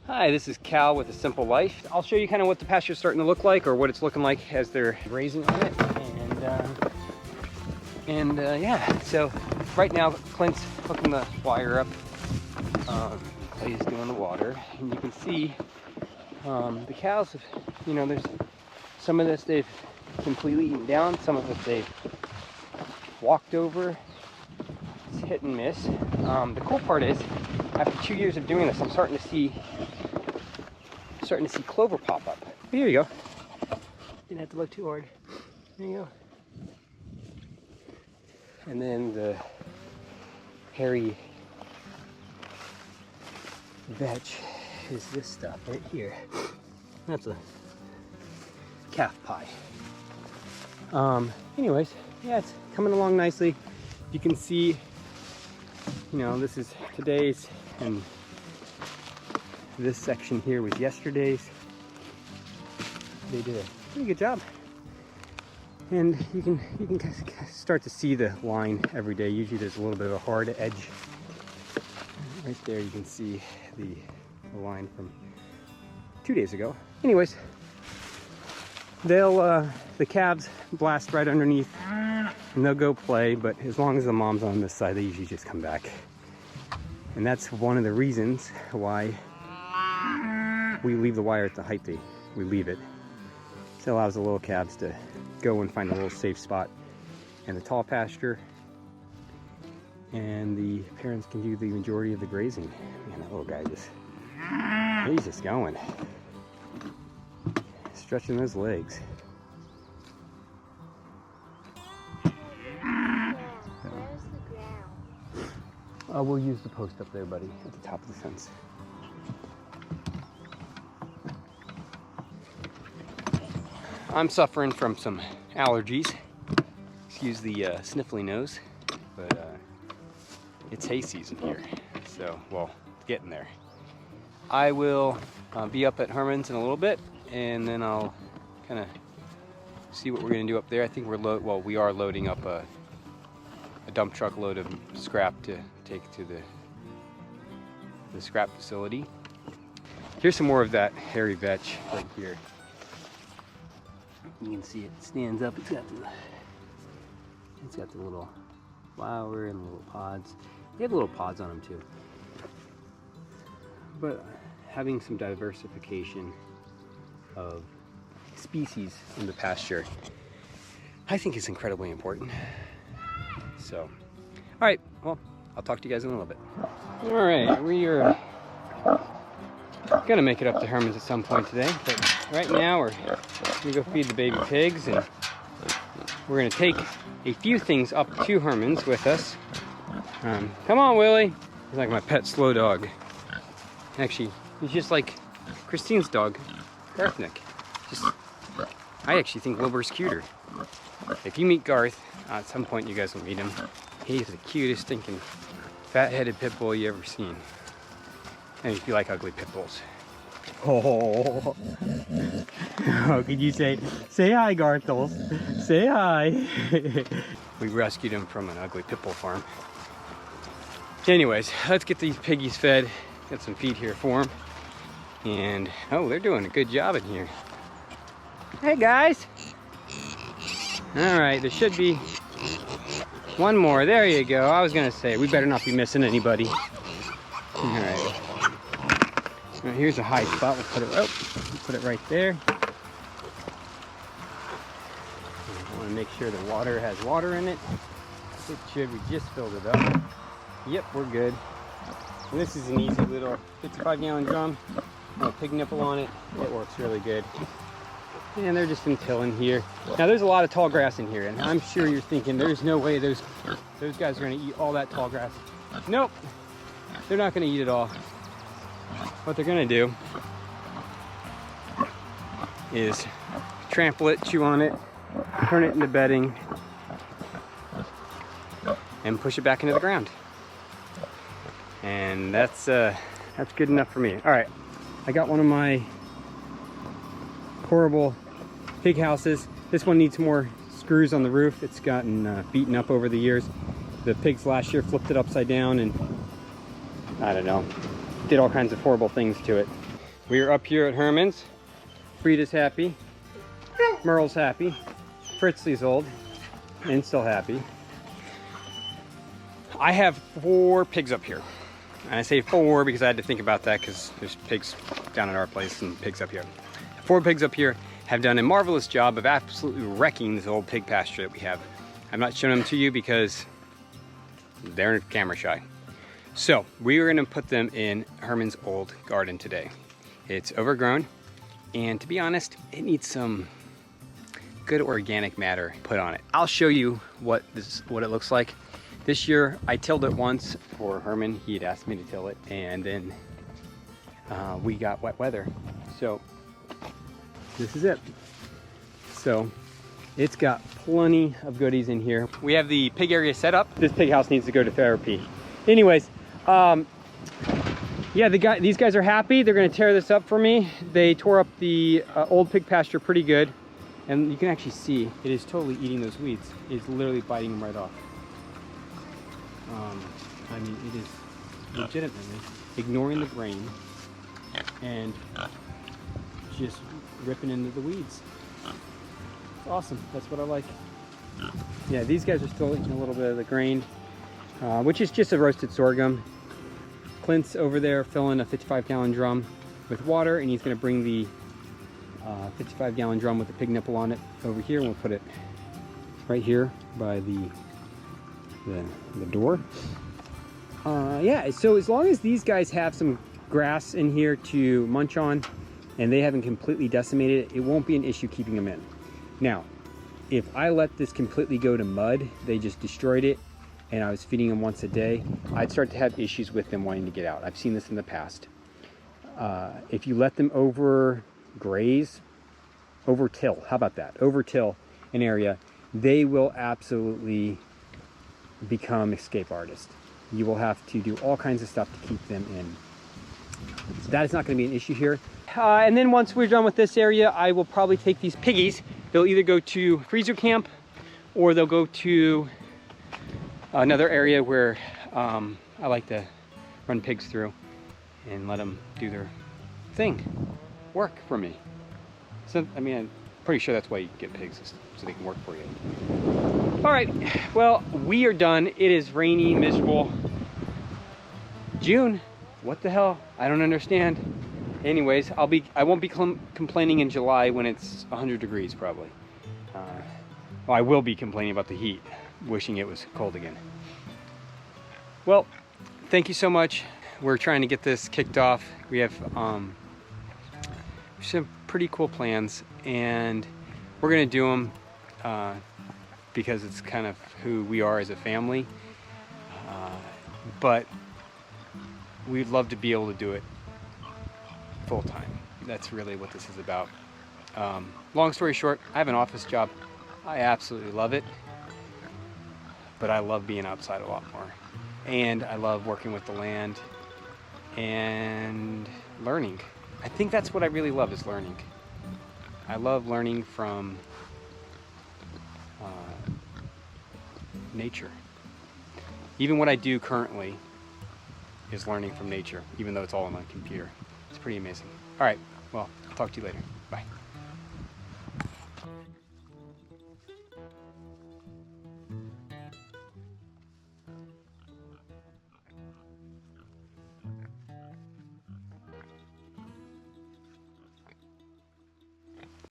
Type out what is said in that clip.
Hi, this is Cal with A Simple Life. I'll show you kind of what the pasture's starting to look like, or what it's looking like as they're grazing on it. Yeah, so right now Clint's hooking the wire up. Clay's doing the water, and you can see the cows have, there's some of this they've completely eaten down, some of it they've walked over. It's hit and miss. The cool part is, after 2 years of doing this, I'm starting to see clover pop up. Here you go. Didn't have to look too hard. There you go. And then the hairy vetch is this stuff right here. That's a calf pie. Anyways, yeah, it's coming along nicely. You can see, this is today's, and this section here was yesterday's. They did a pretty good job. And you can start to see the line every day. Usually there's a little bit of a hard edge. Right there you can see the line from 2 days ago. Anyways, the calves blast right underneath and they'll go play, but as long as the mom's on this side, they usually just come back. And that's one of the reasons why we leave the wire at the height we leave it. So it allows the little calves to go and find a little safe spot in the tall pasture, and the parents can do the majority of the grazing. Man, that little guy he's just going, stretching those legs. Where's the ground? We'll use the post up there, buddy, at the top of the fence. I'm suffering from some allergies. Excuse the sniffly nose, but it's hay season here, so, well, it's getting there. I will be up at Herman's in a little bit, and then I'll kind of see what we're going to do up there. I think we are loading up a dump truck load of scrap to take to the scrap facility. Here's some more of that hairy vetch right here. You can see it stands up. It's got the little flower and little pods. They have little pods on them too. But having some diversification of species in the pasture, I think is incredibly important. So, all right, well, I'll talk to you guys in a little bit. All right, we are gonna make it up to Herman's at some point today, but right now we're gonna go feed the baby pigs, and we're gonna take a few things up to Herman's with us. Come on, Willie. He's like my pet slow dog. Actually, he's just like Christine's dog, Garthnick. I actually think Wilbur's cuter. If you meet Garth, at some point you guys will meet him. He's the cutest stinking fat-headed pit bull you ever seen. And if you like ugly pit bulls. Oh, could you say hi, Garthles? Say hi. We rescued him from an ugly pit bull farm. Anyways, let's get these piggies fed. Got some feed here for them. And, oh, they're doing a good job in here. Hey, guys. All right, there should be one more. There you go. I was going to say, we better not be missing anybody. All right. All right, here's a high spot. We'll put it right there. I want to make sure the water has water in it. It should. We just filled it up. Yep, we're good. And this is an easy little 55-gallon drum. A pig nipple on it. It works really good. And they're just untilling here. Now there's a lot of tall grass in here, and I'm sure you're thinking there's no way those guys are going to eat all that tall grass. Nope, they're not going to eat it all. What they're going to do is trample it, chew on it, turn it into bedding, and push it back into the ground. And that's good enough for me. All right, I got one of my horrible pig houses. This one needs more screws on the roof. It's gotten beaten up over the years. The pigs last year flipped it upside down and I don't know, did all kinds of horrible things to it. We are up here at Herman's. Frida's happy. Merle's happy. Fritzley's old and still happy. I have 4 pigs up here. And I say 4 because I had to think about that because there's pigs down at our place and pigs up here. 4 pigs up here have done a marvelous job of absolutely wrecking this old pig pasture that we have. I'm not showing them to you because they're camera shy. So we are gonna put them in Herman's old garden today. It's overgrown, and to be honest, it needs some good organic matter put on it. I'll show you what it looks like. This year I tilled it once for Herman. He had asked me to till it, and then we got wet weather. So this is it. So it's got plenty of goodies in here. We have the pig area set up. This pig house needs to go to therapy. Anyways, yeah, these guys are happy. They're gonna tear this up for me. They tore up the old pig pasture pretty good. And you can actually see it is totally eating those weeds. It's literally biting them right off. I mean, it is legitimately ignoring the grain and just ripping into the weeds. It's awesome. That's what I like. Yeah, these guys are still eating a little bit of the grain, which is just a roasted sorghum. Clint's over there filling a 55-gallon drum with water, and he's going to bring the 55-gallon drum with the pig nipple on it over here, and we'll put it right here by the door. Yeah, so as long as these guys have some grass in here to munch on and they haven't completely decimated it, it won't be an issue keeping them in. Now, if I let this completely go to mud, they just destroyed it, and I was feeding them once a day, I'd start to have issues with them wanting to get out. I've seen this in the past. If you let them overgraze, overtill, how about that? Overtill an area, they will absolutely become escape artists. You will have to do all kinds of stuff to keep them in. So that is not going to be an issue here. And then once we're done with this area, I will probably take these piggies. They'll either go to freezer camp or they'll go to another area where I like to run pigs through and let them do their thing, work for me. So, I mean, I'm pretty sure that's why you get pigs, so they can work for you. All right, well, we are done. It is rainy, miserable. June, what the hell? I don't understand. Anyways, I won't be complaining in July when it's 100 degrees probably. Well, I will be complaining about the heat, wishing it was cold again. Well, thank you so much. We're trying to get this kicked off. We have some pretty cool plans, and we're gonna do them because it's kind of who we are as a family, but we'd love to be able to do it full time. That's really what this is about. Long story short, I have an office job. I absolutely love it, but I love being outside a lot more, and I love working with the land and learning. I think that's what I really love, is learning. I love learning from nature. Even what I do currently is learning from nature, even though it's all on my computer. It's pretty amazing. All right, well, I'll talk to you later. Bye.